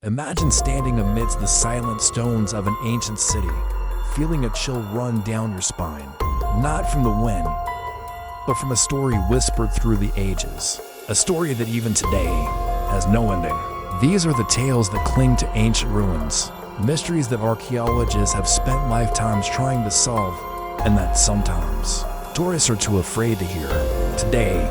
Imagine standing amidst the silent stones of an ancient city, feeling a chill run down your spine, not from the wind, but from a story whispered through the ages, a story that even today has no ending. These are the tales that cling to ancient ruins, mysteries that archaeologists have spent lifetimes trying to solve, and that sometimes tourists are too afraid to hear. Today,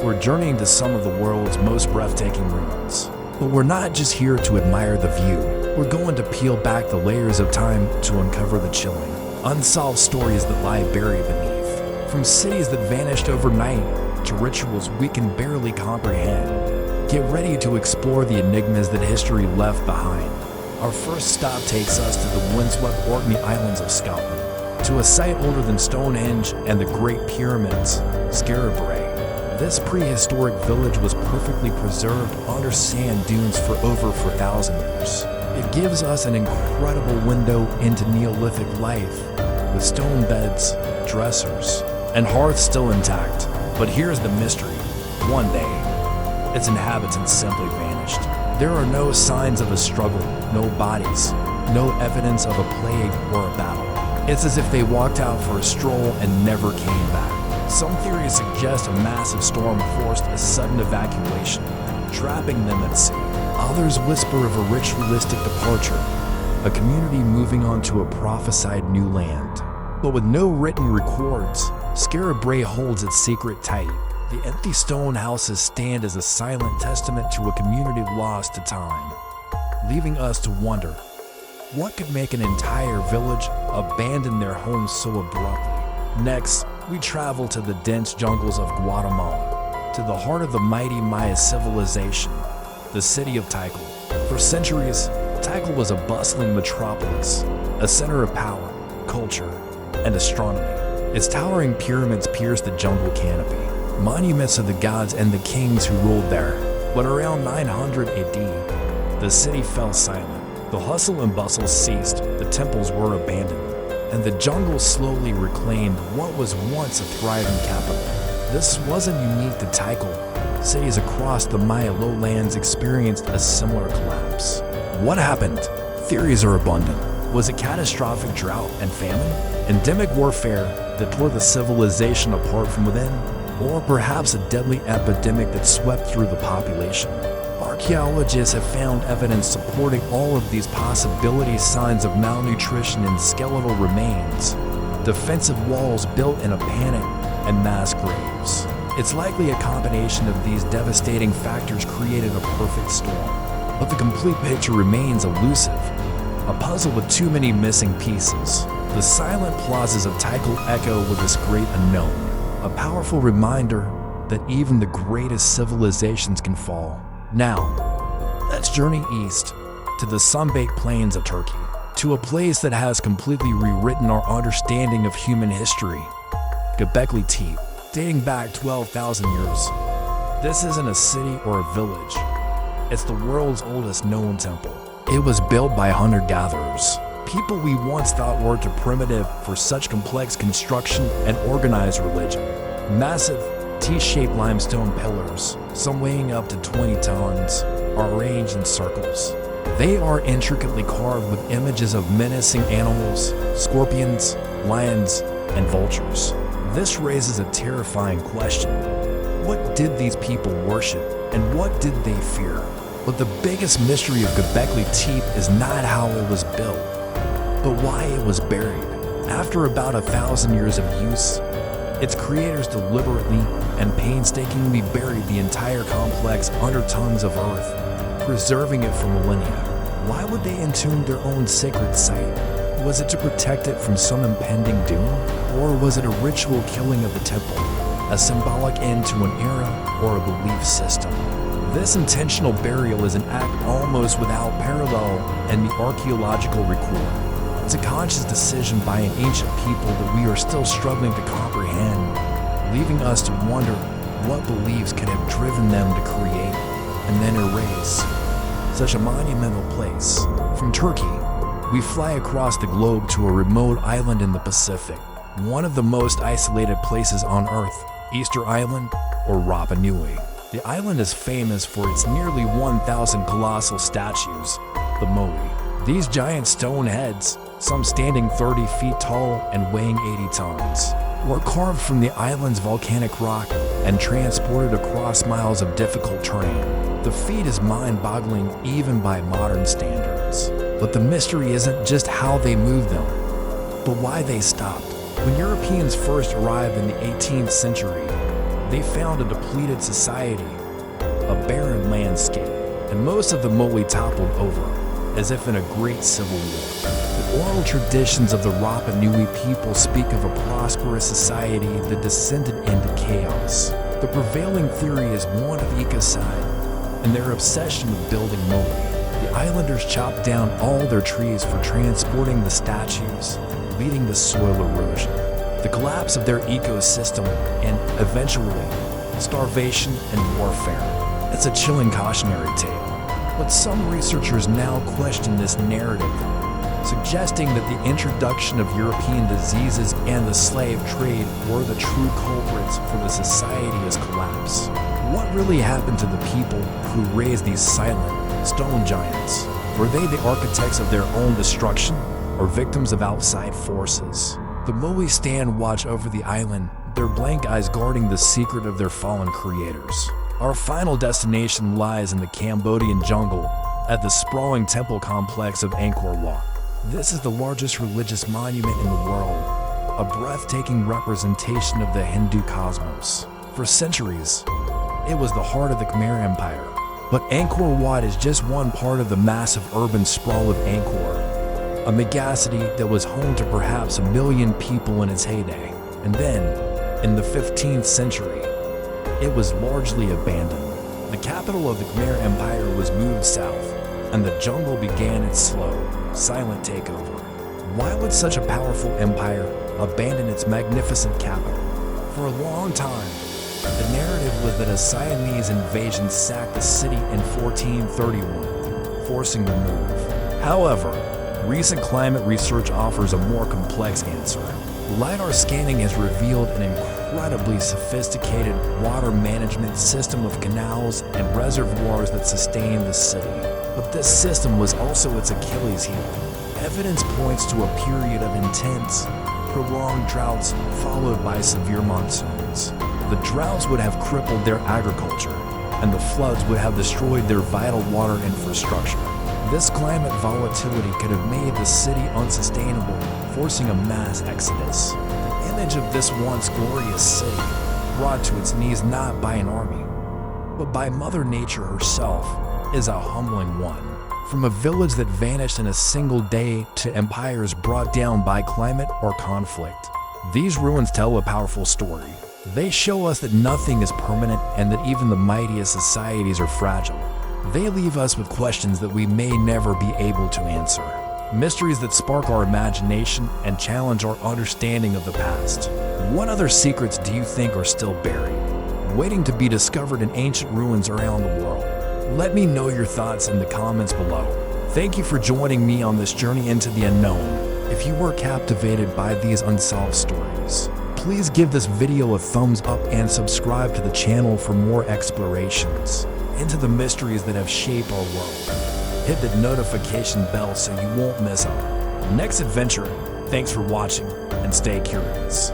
we're journeying to some of the world's most breathtaking ruins. But we're not just here to admire the view. We're going to peel back the layers of time to uncover the chilling, unsolved stories that lie buried beneath. From cities that vanished overnight to rituals we can barely comprehend. Get ready to explore the enigmas that history left behind. Our first stop takes us to the windswept Orkney Islands of Scotland, to a site older than Stonehenge and the Great Pyramids, Skara Brae. This prehistoric village was perfectly preserved under sand dunes for over 4,000 years. It gives us an incredible window into Neolithic life, with stone beds, dressers, and hearths still intact. But here's the mystery. One day, its inhabitants simply vanished. There are no signs of a struggle, no bodies, no evidence of a plague or a battle. It's as if they walked out for a stroll and never came back. Some theories suggest a massive storm forced a sudden evacuation, trapping them at sea. Others whisper of a ritualistic departure, a community moving on to a prophesied new land. But with no written records, Skara Brae holds its secret tight. The empty stone houses stand as a silent testament to a community lost to time, leaving us to wonder, what could make an entire village abandon their homes so abruptly? Next, we travel to the dense jungles of Guatemala, to the heart of the mighty Maya civilization, the city of Tikal. For centuries, Tikal was a bustling metropolis, a center of power, culture, and astronomy. Its towering pyramids pierce the jungle canopy, monuments of the gods and the kings who ruled there. But around 900 AD, the city fell silent. The hustle and bustle ceased, the temples were abandoned, and the jungle slowly reclaimed what was once a thriving capital. This wasn't unique to Tikal. Cities across the Maya lowlands experienced a similar collapse. What happened? Theories are abundant. Was it catastrophic drought and famine? Endemic warfare that tore the civilization apart from within? Or perhaps a deadly epidemic that swept through the population? Archaeologists have found evidence supporting all of these possibilities, signs of malnutrition in skeletal remains, defensive walls built in a panic, and mass graves. It's likely a combination of these devastating factors created a perfect storm. But the complete picture remains elusive, a puzzle with too many missing pieces. The silent plazas of Tikal echo with this great unknown, a powerful reminder that even the greatest civilizations can fall. Now, let's journey east to the sun-baked plains of Turkey, to a place that has completely rewritten our understanding of human history. Göbekli Tepe, dating back 12,000 years. This isn't a city or a village. It's the world's oldest known temple. It was built by hunter-gatherers, people we once thought were too primitive for such complex construction and organized religion. Massive T-shaped limestone pillars, some weighing up to 20 tons, are arranged in circles. They are intricately carved with images of menacing animals, scorpions, lions, and vultures. This raises a terrifying question. What did these people worship, and what did they fear? But the biggest mystery of Göbekli Tepe is not how it was built, but why it was buried. After about 1,000 years of use, its creators deliberately and painstakingly buried the entire complex under tons of earth, preserving it for millennia. Why would they entomb their own sacred site? Was it to protect it from some impending doom? Or was it a ritual killing of the temple, a symbolic end to an era or a belief system? This intentional burial is an act almost without parallel in the archaeological record. It's a conscious decision by an ancient people that we are still struggling to comprehend, leaving us to wonder what beliefs could have driven them to create and then erase such a monumental place. From Turkey, we fly across the globe to a remote island in the Pacific, one of the most isolated places on Earth, Easter Island or Rapa Nui. The island is famous for its nearly 1,000 colossal statues, the Moai. These giant stone heads, some standing 30 feet tall and weighing 80 tons, were carved from the island's volcanic rock and transported across miles of difficult terrain. The feat is mind-boggling even by modern standards. But the mystery isn't just how they moved them, but why they stopped. When Europeans first arrived in the 18th century, they found a depleted society, a barren landscape, and most of the Moai toppled over, as if in a great civil war. The oral traditions of the Rapa Nui people speak of a prosperous society that descended into chaos. The prevailing theory is one of ecocide and their obsession with building Moai. The islanders chopped down all their trees for transporting the statues, leading to soil erosion, the collapse of their ecosystem, and eventually, starvation and warfare. It's a chilling cautionary tale. But some researchers now question this narrative, suggesting that the introduction of European diseases and the slave trade were the true culprits for the society's collapse. What really happened to the people who raised these silent stone giants? Were they the architects of their own destruction or victims of outside forces? The Moai stand watch over the island, their blank eyes guarding the secret of their fallen creators. Our final destination lies in the Cambodian jungle at the sprawling temple complex of Angkor Wat. This is the largest religious monument in the world, a breathtaking representation of the Hindu cosmos. For centuries, it was the heart of the Khmer Empire. But Angkor Wat is just one part of the massive urban sprawl of Angkor, a megacity that was home to perhaps 1 million people in its heyday. And then, in the 15th century, it was largely abandoned. The capital of the Khmer Empire was moved south, and the jungle began its slow, silent takeover. Why would such a powerful empire abandon its magnificent capital? For a long time, the narrative was that a Siamese invasion sacked the city in 1431, forcing the move. However, recent climate research offers a more complex answer. LiDAR scanning has revealed an incredibly sophisticated water management system of canals and reservoirs that sustain the city. But this system was also its Achilles heel. Evidence points to a period of intense, prolonged droughts followed by severe monsoons. The droughts would have crippled their agriculture, and the floods would have destroyed their vital water infrastructure. This climate volatility could have made the city unsustainable, forcing a mass exodus. The image of this once glorious city, brought to its knees not by an army, but by Mother Nature herself, is a humbling one. From a village that vanished in a single day to empires brought down by climate or conflict, these ruins tell a powerful story. They show us that nothing is permanent and that even the mightiest societies are fragile. They leave us with questions that we may never be able to answer. Mysteries that spark our imagination and challenge our understanding of the past. What other secrets do you think are still buried, waiting to be discovered in ancient ruins around the world? Let me know your thoughts in the comments below. Thank you for joining me on this journey into the unknown. If you were captivated by these unsolved stories, please give this video a thumbs up and subscribe to the channel for more explorations into the mysteries that have shaped our world. Hit the notification bell so you won't miss our next adventure. Thanks for watching and stay curious.